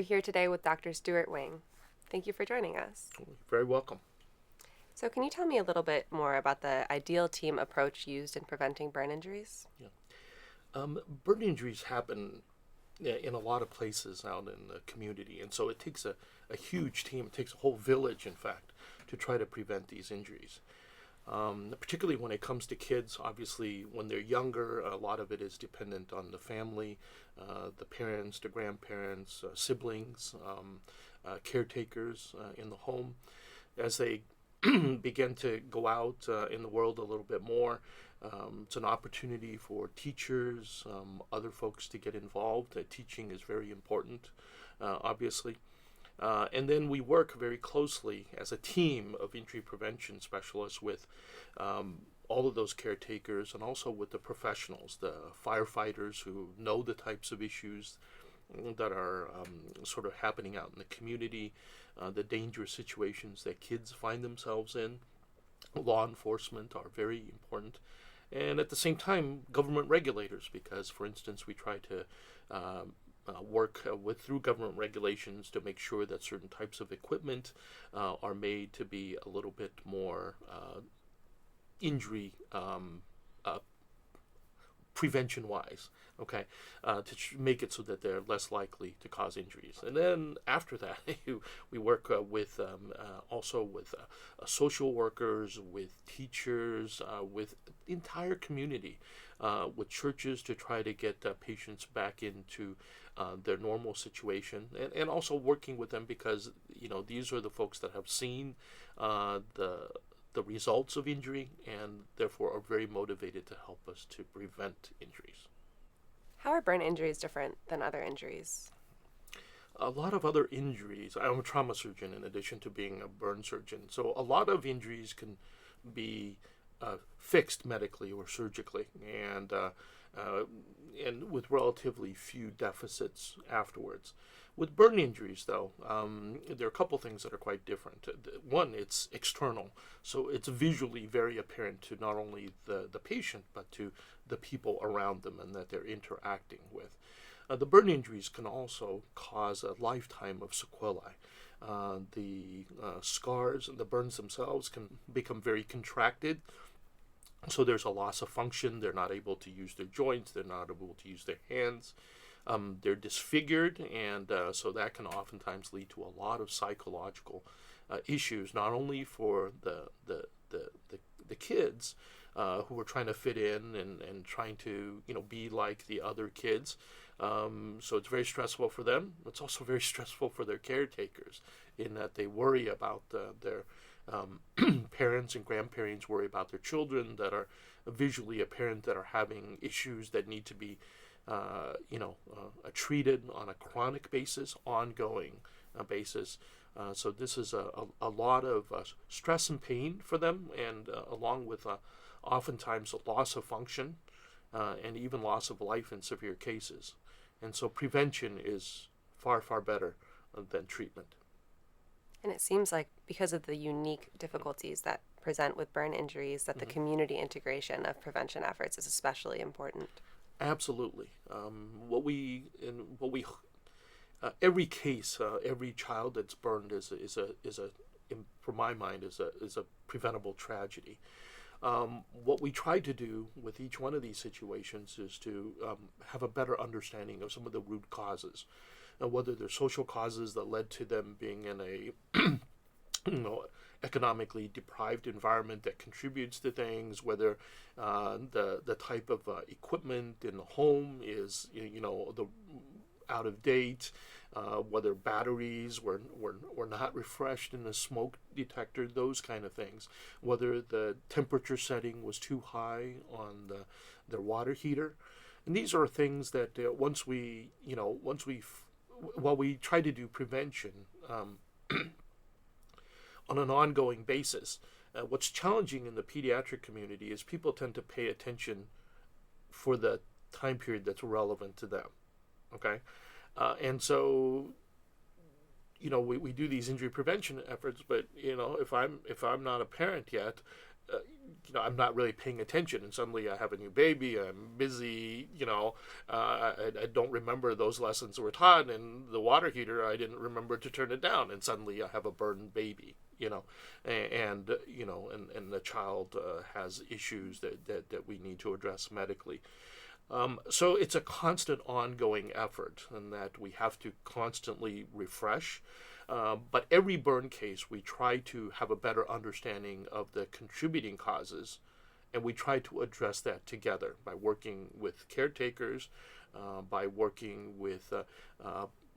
We're here today with Dr. Stewart Wang. Thank you for joining us. You're very welcome. So can you tell me a little bit more about the ideal team approach used in preventing burn injuries? Yeah. Burn injuries happen in a lot of places out in the community, and so it takes a huge team. It takes a whole village, in fact, to try to prevent these injuries. Particularly when it comes to kids, obviously, when they're younger, a lot of it is dependent on the family, the parents, the grandparents, siblings, caretakers in the home. As they begin to go out in the world a little bit more, it's an opportunity for teachers, other folks to get involved. Teaching is very important, obviously. And then we work very closely as a team of injury prevention specialists with all of those caretakers and also with the professionals, the firefighters who know the types of issues that are sort of happening out in the community, the dangerous situations that kids find themselves in. Law enforcement are very important. And at the same time, government regulators, because, for instance, we try to work through government regulations to make sure that certain types of equipment are made to be a little bit more injury prevention-wise, okay, to make it so that they're less likely to cause injuries. And then after that, we work also with social workers, with teachers, with the entire community, with churches to try to get patients back into their normal situation, and also working with them because these are the folks that have seen the results of injury and therefore are very motivated to help us to prevent injuries. How are burn injuries different than other injuries? A lot of other injuries, I'm a trauma surgeon in addition to being a burn surgeon, so a lot of injuries can be fixed medically or surgically, and with relatively few deficits afterwards. With burn injuries, though, there are a couple things that are quite different. One, it's external, so it's visually very apparent to not only the patient, but to the people around them and that they're interacting with. The burn injuries can also cause a lifetime of sequelae. The scars and the burns themselves can become very contracted, so there's a loss of function. They're not able to use their joints. They're not able to use their hands. They're disfigured, and so that can oftentimes lead to a lot of psychological issues, not only for the kids who are trying to fit in and trying to be like the other kids. So it's very stressful for them. It's also very stressful for their caretakers in that they worry about their parents and grandparents worry about their children that are visually apparent, that are having issues that need to be treated on a chronic basis, ongoing basis. So this is a lot of stress and pain for them, and along with oftentimes a loss of function and even loss of life in severe cases. And so prevention is far, far better than treatment. And it seems like because of the unique difficulties that present with burn injuries, that the community integration of prevention efforts is especially important. Absolutely. Every case, every child that's burned is for my mind, is a preventable tragedy. What we try to do with each one of these situations is to have a better understanding of some of the root causes, and whether they're social causes that led to them being in a economically deprived environment that contributes to things, whether the type of equipment in the home is the out of date, whether batteries were not refreshed in the smoke detector, those kind of things, whether the temperature setting was too high on their water heater. And these are things that while we try to do prevention on an ongoing basis, what's challenging in the pediatric community is people tend to pay attention for the time period that's relevant to them. Okay, and so we do these injury prevention efforts, but if I'm not a parent yet, I'm not really paying attention, and suddenly I have a new baby. I'm busy. I don't remember those lessons were taught, and the water heater, I didn't remember to turn it down, and suddenly I have a burned baby. And the child has issues that we need to address medically. So it's a constant ongoing effort, and that we have to constantly refresh. But every burn case, we try to have a better understanding of the contributing causes, and we try to address that together by working with caretakers, by working with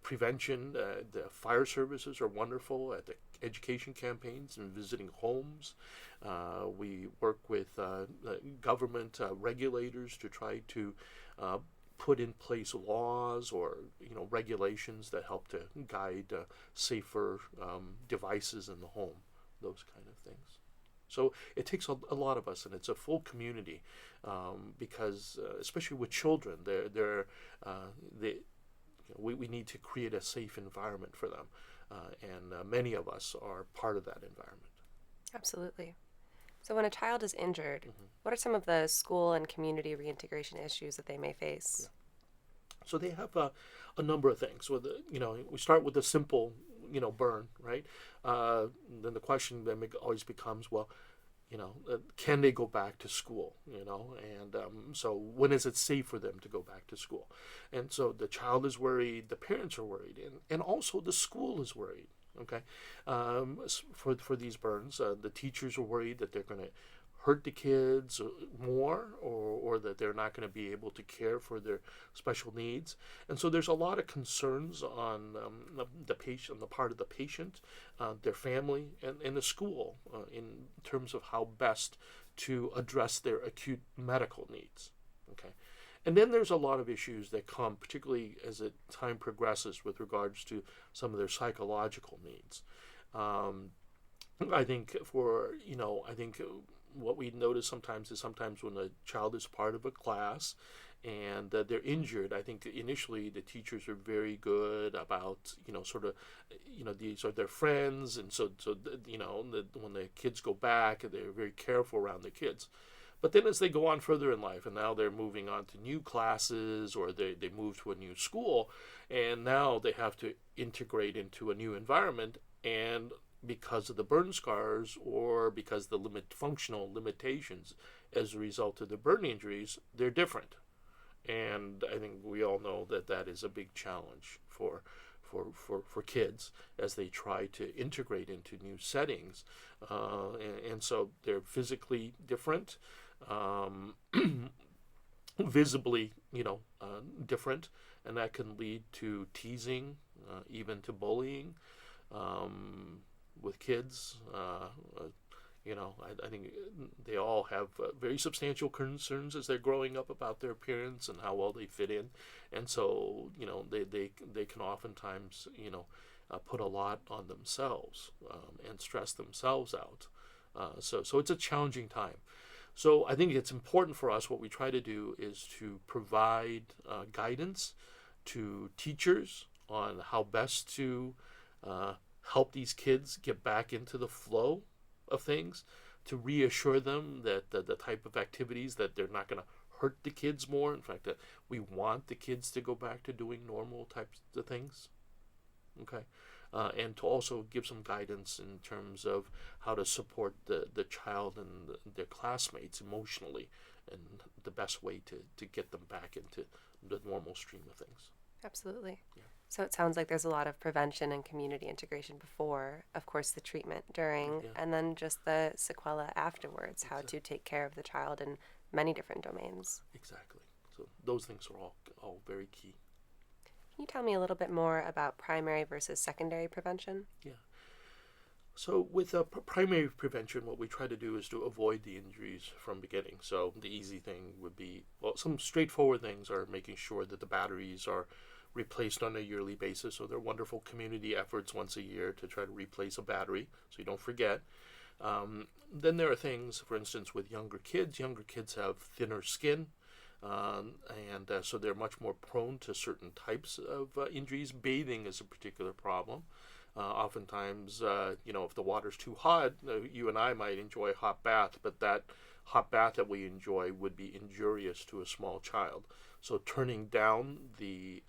prevention. The fire services are wonderful at the education campaigns and visiting homes. We work with government regulators to try to put in place laws or regulations that help to guide safer devices in the home, those kind of things. So it takes a lot of us, and it's a full community, because especially with children, we need to create a safe environment for them, and many of us are part of that environment. Absolutely. So when a child is injured, what are some of the school and community reintegration issues that they may face? Yeah. So they have a number of things. So we start with a simple, burn, right? Then the question then always becomes, well, can they go back to school? And so when is it safe for them to go back to school? And so the child is worried, the parents are worried, and also the school is worried. Okay, for these burns, the teachers are worried that they're going to hurt the kids more, or that they're not going to be able to care for their special needs. And so there's a lot of concerns on the patient, on the part of the patient, their family, and the school in terms of how best to address their acute medical needs. Okay. And then there's a lot of issues that come, particularly as time progresses, with regards to some of their psychological needs. I think what we notice sometimes is when a child is part of a class and they're injured, I think initially the teachers are very good about, these are their friends. And so when the kids go back, they're very careful around the kids. But then as they go on further in life, and now they're moving on to new classes, or they move to a new school, and now they have to integrate into a new environment, and because of the burn scars, or because the functional limitations as a result of the burn injuries, they're different. And I think we all know that is a big challenge for kids as they try to integrate into new settings. And so they're physically different. Visibly, different, and that can lead to teasing, even to bullying with kids. I think they all have very substantial concerns as they're growing up about their appearance and how well they fit in, and so they can oftentimes put a lot on themselves and stress themselves out. So it's a challenging time. So I think it's important for us. What we try to do is to provide guidance to teachers on how best to help these kids get back into the flow of things, to reassure them that the type of activities, that they're not going to hurt the kids more. In fact, that we want the kids to go back to doing normal types of things. Okay. And to also give some guidance in terms of how to support the child and their classmates emotionally, and the best way to get them back into the normal stream of things. Absolutely. Yeah. So it sounds like there's a lot of prevention and community integration before, of course, the treatment during, and then just the sequela afterwards, how to take care of the child in many different domains. Exactly. So those things are all very key. Can you tell me a little bit more about primary versus secondary prevention? Yeah. So with primary prevention, what we try to do is to avoid the injuries from beginning. So the easy thing would be, some straightforward things are making sure that the batteries are replaced on a yearly basis. So there are wonderful community efforts once a year to try to replace a battery, so you don't forget. Then there are things, for instance, with younger kids. Younger kids have thinner skin. So they're much more prone to certain types of injuries. Bathing is a particular problem. Oftentimes, if the water's too hot, you and I might enjoy a hot bath, but that hot bath that we enjoy would be injurious to a small child. So turning down the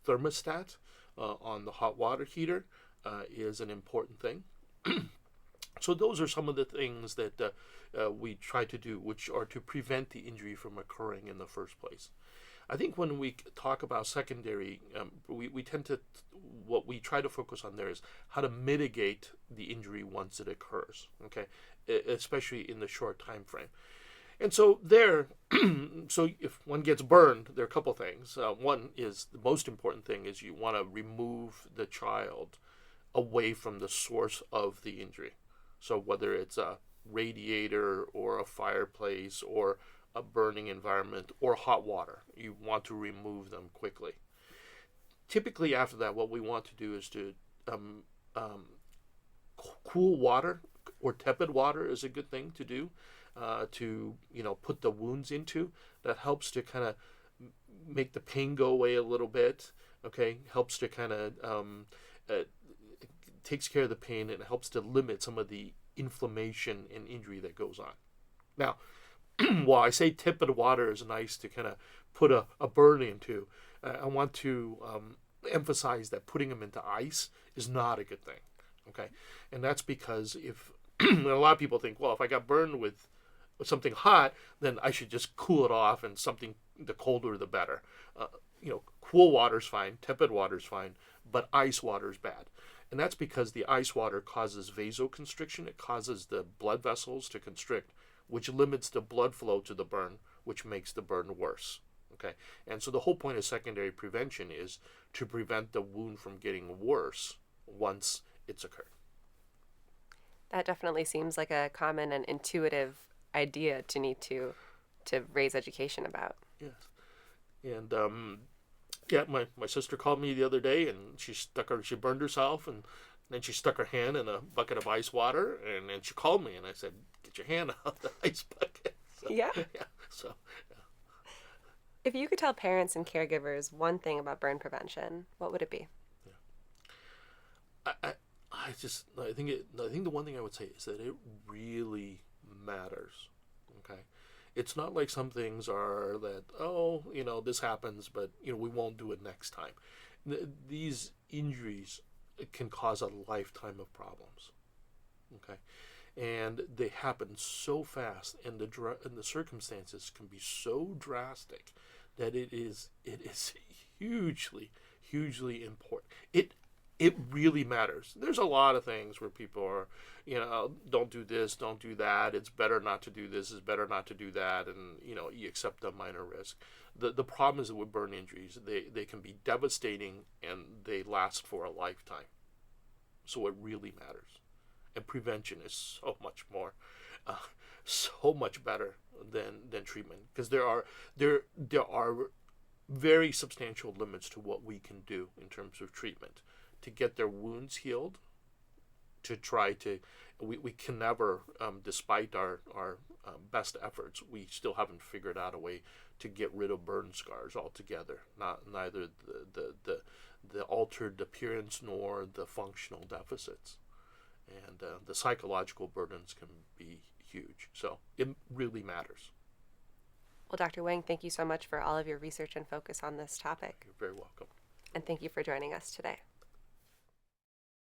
thermostat on the hot water heater is an important thing. So those are some of the things that we try to do, which are to prevent the injury from occurring in the first place. I think when we talk about secondary, we tend to, what we try to focus on there is how to mitigate the injury once it occurs, okay, especially in the short time frame. And so there, so if one gets burned, there are a couple things. One is, the most important thing is you want to remove the child away from the source of the injury. So whether it's a radiator or a fireplace or a burning environment or hot water, you want to remove them quickly. Typically after that, what we want to do is to cool water or tepid water is a good thing to do, to put the wounds into. That helps to kind of make the pain go away a little bit. Okay, helps to kind of takes care of the pain, and it helps to limit some of the inflammation and injury that goes on. Now, while I say tepid water is nice to kind of put a burn into, I want to emphasize that putting them into ice is not a good thing. Okay, and that's because if a lot of people think, well, if I got burned with something hot, then I should just cool it off, and the colder the better. Cool water's fine, tepid water's fine, but ice water's bad. And that's because the ice water causes vasoconstriction. It causes the blood vessels to constrict, which limits the blood flow to the burn, which makes the burn worse. Okay, and so the whole point of secondary prevention is to prevent the wound from getting worse once it's occurred. That definitely seems like a common and intuitive idea to need to raise education about. Yes, and my sister called me the other day, and she burned herself, and then she stuck her hand in a bucket of ice water, and then she called me, and I said, "Get your hand out of the ice bucket." So, yeah. So. Yeah. If you could tell parents and caregivers one thing about burn prevention, what would it be? Yeah. I think the one thing I would say is that it really matters. Okay. It's not like some things are that, this happens, but, we won't do it next time. These injuries can cause a lifetime of problems. Okay. And they happen so fast, and the circumstances can be so drastic that it is hugely, hugely important. It really matters. There's a lot of things where people are, don't do this, don't do that. It's better not to do this. It's better not to do that, and you accept a minor risk. The problem is that with burn injuries, they can be devastating, and they last for a lifetime. So it really matters. And prevention is so much more, so much better than treatment, because there are very substantial limits to what we can do in terms of treatment to get their wounds healed. We can never, despite our best efforts, we still haven't figured out a way to get rid of burn scars altogether. Neither the altered appearance nor the functional deficits. And the psychological burdens can be huge. So it really matters. Well, Dr. Wang, thank you so much for all of your research and focus on this topic. You're very welcome. And thank you for joining us today.